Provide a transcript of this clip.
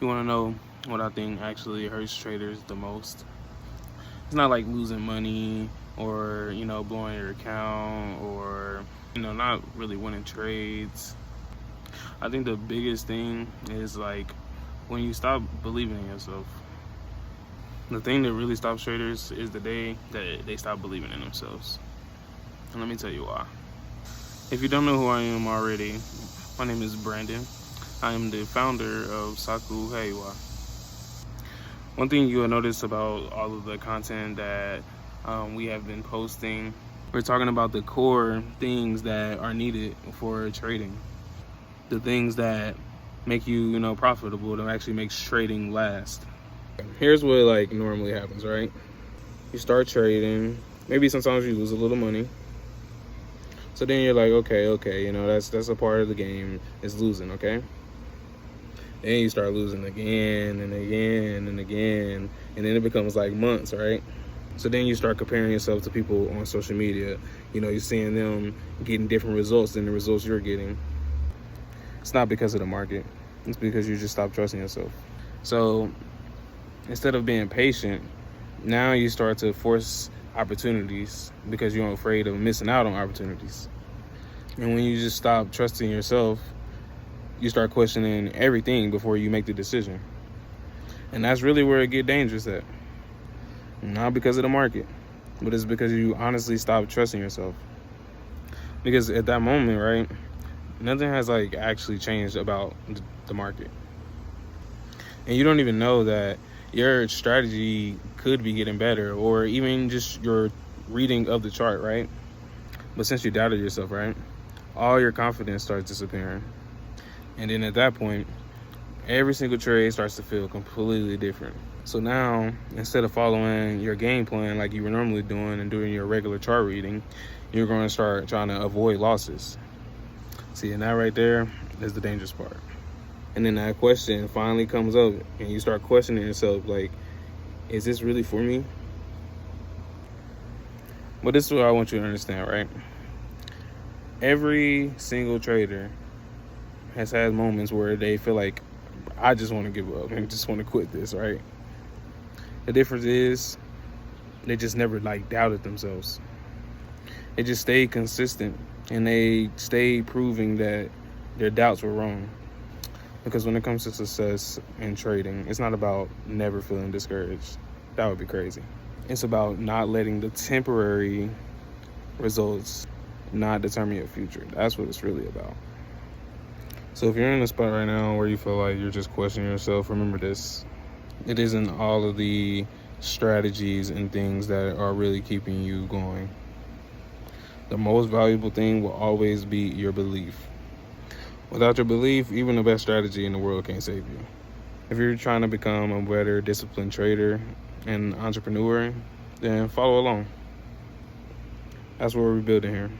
You want to know what I think actually hurts traders the most? It's not like losing money or, blowing your account or, not really winning trades. I think the biggest thing is like when you stop believing in yourself. The thing that really stops traders is the day that they stop believing in themselves. And let me tell you why. If you don't know who I am already, my name is Brandon. I am the founder of Saku, Hiewa. One thing you will notice about all of the content that we have been posting, we're talking about the core things that are needed for trading. The things that make you, profitable, that actually makes trading last. Here's what like normally happens, right? You start trading, maybe sometimes you lose a little money. So then you're like, okay, that's a part of the game, is losing, okay? Then you start losing again and again and again, and then it becomes like months, right? So then you start comparing yourself to people on social media. You're seeing them getting different results than the results you're getting. It's not because of the market. It's because you just stopped trusting yourself. So instead of being patient, now you start to force opportunities because you're afraid of missing out on opportunities. And when you just stop trusting yourself, you start questioning everything before you make the decision. And that's really where it get dangerous at. Not because of the market, but it's because you honestly stop trusting yourself. Because at that moment, right, nothing has like actually changed about the market. And you don't even know that your strategy could be getting better, or even just your reading of the chart, right? But since you doubted yourself, right, all your confidence starts disappearing. And then at that point, every single trade starts to feel completely different. So now, instead of following your game plan like you were normally doing and doing your regular chart reading, you're going to start trying to avoid losses. See, and that right there is the dangerous part. And then that question finally comes up, and you start questioning yourself, like, is this really for me? But this is what I want you to understand, right? Every single trader has had moments where they feel like, I just want to give up and just want to quit this, right? The difference is they just never like doubted themselves. They just stayed consistent, and they stayed proving that their doubts were wrong. Because when it comes to success in trading, it's not about never feeling discouraged. That would be crazy. It's about not letting the temporary results not determine your future. That's what it's really about. So if you're in a spot right now where you feel like you're just questioning yourself, remember this. It isn't all of the strategies and things that are really keeping you going. The most valuable thing will always be your belief. Without your belief, even the best strategy in the world can't save you. If you're trying to become a better disciplined trader and entrepreneur, then follow along. That's what we're building here.